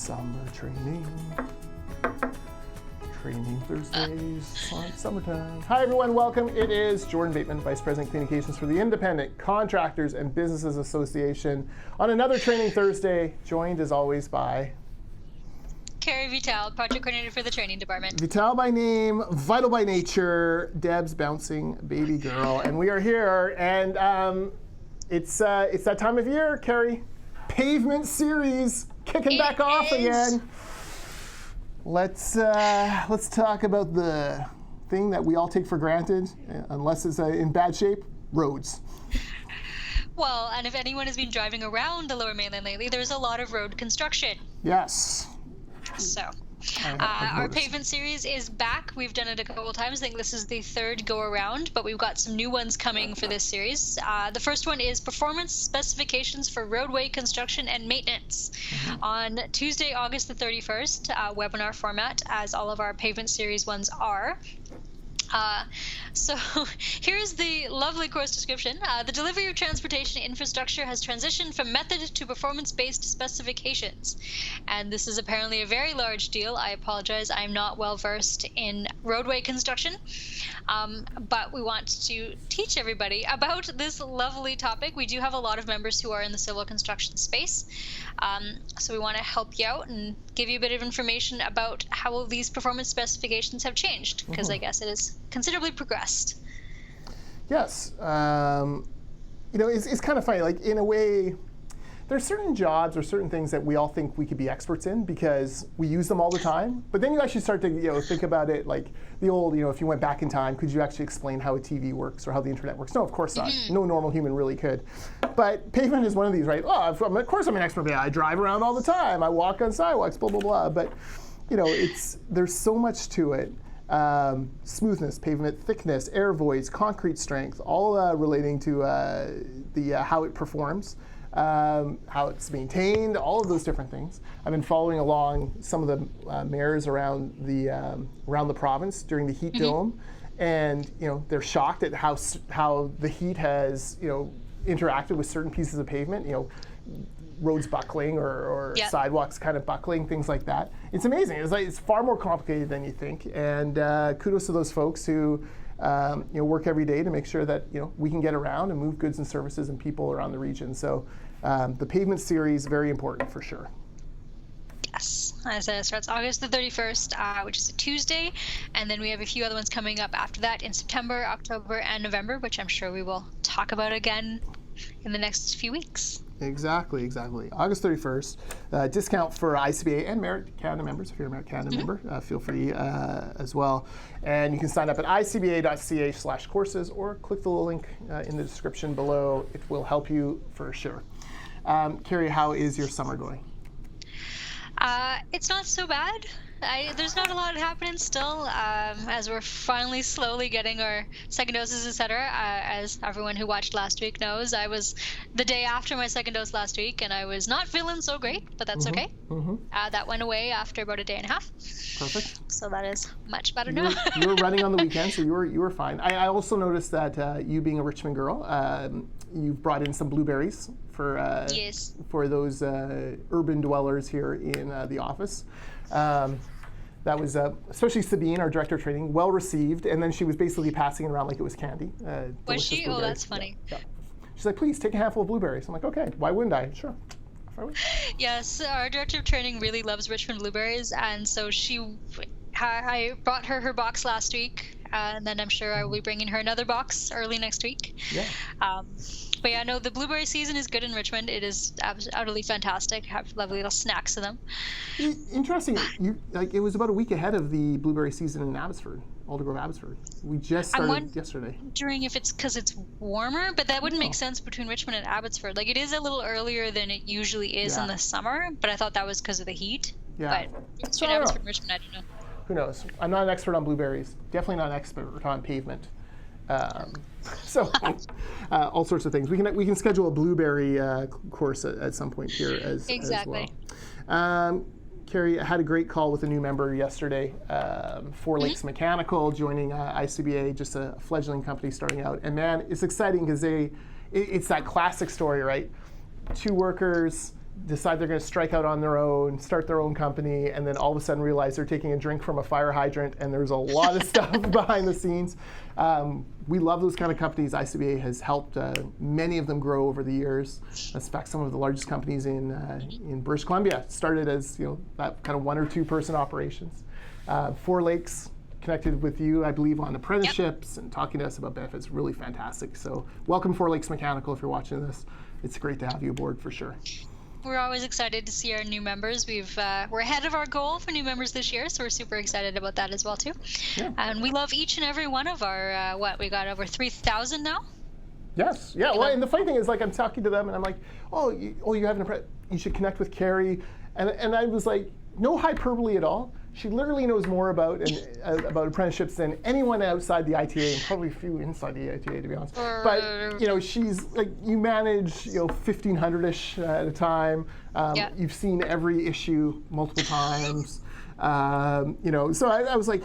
Summer training. Training Thursdays on summertime. Hi everyone, welcome. It is Jordan Bateman, Vice President Communications for the Independent Contractors and Businesses Association on another Training Thursday, joined as always by Kerry Vital, Project Coordinator for the Training Department. Vital by name, vital by nature, Deb's bouncing baby girl, and we are here, and it's that time of year, Kerry. Pavement series kicking back off again. Let's talk about the thing that we all take for granted, unless it's in bad shape, roads. Well, and if anyone has been driving around the Lower Mainland lately, there's a lot of road construction. Yes. So, our pavement series is back. We've done it a couple of times. I think this is the third go around, but we've got some new ones coming for this series. The first one is Performance Specifications for Roadway Construction and Maintenance. On Tuesday, August the 31st, webinar format, as all of our pavement series ones are. So here's the lovely course description. The delivery of transportation infrastructure has transitioned from method to performance-based specifications. And this is apparently a very large deal. I apologize, I'm not well versed in roadway construction. But we want to teach everybody about this lovely topic. We do have a lot of members who are in the civil construction space. So we want to help you out and give you a bit of information about how these performance specifications have changed, because I guess it is considerably progressed. Yes. It's kind of funny. Like, in a way, there's certain jobs or certain things that we all think we could be experts in because we use them all the time. But then you actually start to think about it like the old, if you went back in time, could you actually explain how a TV works or how the internet works? No, of course not. No normal human really could. But pavement is one of these, right? Oh, of course I'm an expert. I drive around all the time. I walk on sidewalks, blah, blah, blah. But, there's so much to it. Smoothness, pavement thickness, air voids, concrete strength, all relating to how it performs. How it's maintained, all of those different things. I've been following along some of the mayors around the province during the heat dome, and they're shocked at how the heat has interacted with certain pieces of pavement. Roads buckling or sidewalks kind of buckling, things like that. It's amazing. It's far more complicated than you think, and kudos to those folks who work every day to make sure that we can get around and move goods and services and people around the region. So the pavement series, very important for sure. Yes, as it starts August the 31st, which is a Tuesday, and then we have a few other ones coming up after that in September, October, and November, which I'm sure we will talk about again in the next few weeks. Exactly. August 31st. Discount for ICBA and Merit Canada members. If you're a Merit Canada member, feel free as well. And you can sign up at icba.ca/courses or click the link in the description below. It will help you for sure. Kerry, how is your summer going? It's not so bad. There's not a lot happening still, as we're finally slowly getting our second doses, etc. As everyone who watched last week knows, I was the day after my second dose last week, and I was not feeling so great, but that's okay. That went away after about a day and a half. Perfect. So that is much better now. You were running on the weekend, so you were fine. I also noticed that you being a Richmond girl, you've brought in some blueberries for those urban dwellers here in the office. That was, especially Sabine, our director of training, well received, and then she was basically passing it around like it was candy. Was she? Oh, that's funny. Yeah. She's like, please take a handful of blueberries. I'm like, okay, why wouldn't I? Sure. Yes, our director of training really loves Richmond blueberries, and so I brought her box last week, and then I'm sure I will be bringing her another box early next week. Yeah. But yeah, no, the blueberry season is good in Richmond. It is utterly fantastic. Have lovely little snacks of them. Interesting. It was about a week ahead of the blueberry season in Abbotsford, Aldergrove, Abbotsford. We just started yesterday. I'm wondering if it's because it's warmer, but that wouldn't make sense between Richmond and Abbotsford. Like, it is a little earlier than it usually is in the summer, but I thought that was because of the heat. Yeah. But between Abbotsford and Richmond, I don't know. Who knows? I'm not an expert on blueberries. Definitely not an expert on pavement. So all sorts of things. We can schedule a blueberry course at some point here as well. Kerry, I had a great call with a new member yesterday, Four Lakes Mechanical, joining ICBA, just a fledgling company starting out. And man, it's exciting because it's that classic story, right? Two workers, decide they're going to strike out on their own, start their own company, and then all of a sudden realize they're taking a drink from a fire hydrant, and there's a lot of stuff behind the scenes. We love those kind of companies. ICBA has helped many of them grow over the years. In fact, some of the largest companies in British Columbia started as that kind of 1 or 2 person operations. Four Lakes connected with you, I believe, on apprenticeships and talking to us about benefits. Really fantastic. So welcome, Four Lakes Mechanical, if you're watching this. It's great to have you aboard for sure. We're always excited to see our new members. We're ahead of our goal for new members this year, so we're super excited about that as well too. Yeah. And we love each and every one of our we got over 3,000 now. Yes. Yeah. Well, and the funny thing is, like, I'm talking to them and I'm like, you have you should connect with Kerry, and I was like, no hyperbole at all. She literally knows more about apprenticeships than anyone outside the ITA, and probably a few inside the ITA, to be honest. But she's like, you manage 1,500-ish at a time. You've seen every issue multiple times. So I was like,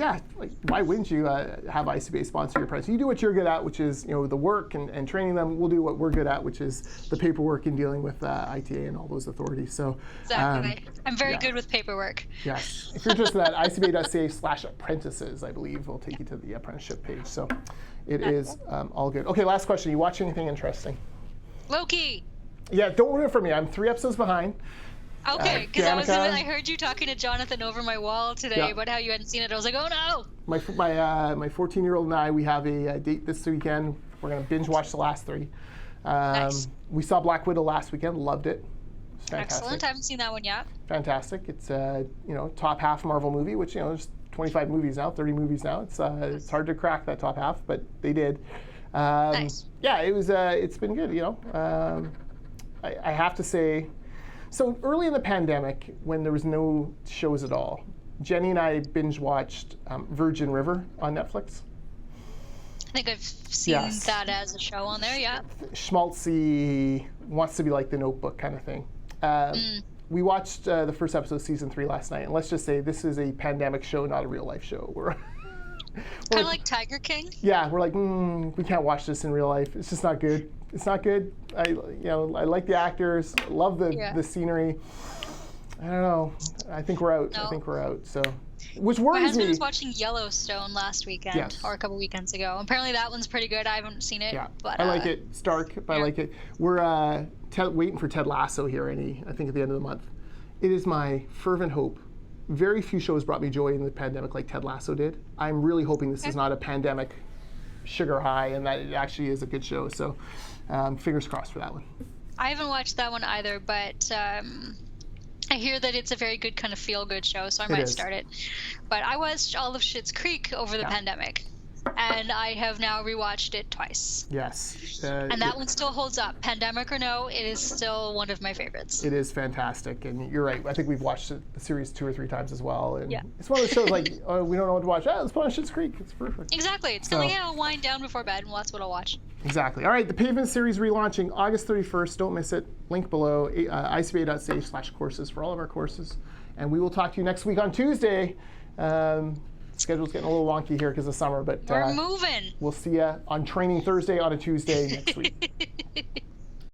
why wouldn't you have ICBA sponsor your apprentice? You do what you're good at, which is the work and training them. We'll do what we're good at, which is the paperwork and dealing with ITA and all those authorities. So exactly, I'm very good with paperwork. Yes, if you're interested in that, icba.ca/apprentices, I believe, will take you to the apprenticeship page. So it is all good. Okay, last question. You watch anything interesting? Loki. Yeah, don't ruin it for me. I'm 3 episodes behind. Okay, because I heard you talking to Jonathan over my wall today about how you hadn't seen it. I was like, oh no! My 14-year-old and I, we have a date this weekend. We're going to binge watch the last 3. Nice. We saw Black Widow last weekend. Loved it. It's fantastic. Excellent. I haven't seen that one yet. Fantastic. It's top half Marvel movie, which there's 25 movies now, 30 movies now. It's hard to crack that top half, but they did. Nice. Yeah, it was. It's been good. I have to say. So early in the pandemic, when there was no shows at all, Jenny and I binge watched Virgin River on Netflix. I think I've seen that as a show on there, yeah. Schmaltzy, wants to be like The Notebook kind of thing. We watched the first episode of season 3 last night, and let's just say this is a pandemic show, not a real life show. We're kind of like Tiger King? Yeah, we're like, we can't watch this in real life. It's just not good. It's not good. I like the actors, love the scenery. I don't know. I think we're out. No. So, which worries me. My husband was watching Yellowstone last weekend, or a couple weekends ago. Apparently that one's pretty good. I haven't seen it. Yeah, but I like it. It's dark, but I like it. We're waiting for Ted Lasso here, I think at the end of the month. It is my fervent hope. Very few shows brought me joy in the pandemic like Ted Lasso did. I'm really hoping this is not a pandemic sugar high and that it actually is a good show. So fingers crossed for that one. I haven't watched that one either, but I hear that it's a very good kind of feel-good show, so I might start it. But I watched all of Schitt's Creek over the pandemic, and I have now rewatched it twice. Yes. And that one still holds up. Pandemic or no, it is still one of my favorites. It is fantastic, and you're right. I think we've watched the series 2 or 3 times as well. And it's one of those shows like, we don't know what to watch. Let's put on Schitt's Creek. It's perfect. Exactly. It's like, I'll wind down before bed, and that's what I'll watch. Exactly. All right, the Pavement series relaunching August 31st. Don't miss it. Link below, icba.ca/courses for all of our courses. And we will talk to you next week on Tuesday. Schedule's getting a little wonky here because of summer, but we're moving. We'll see you on Training Thursday on a Tuesday next week.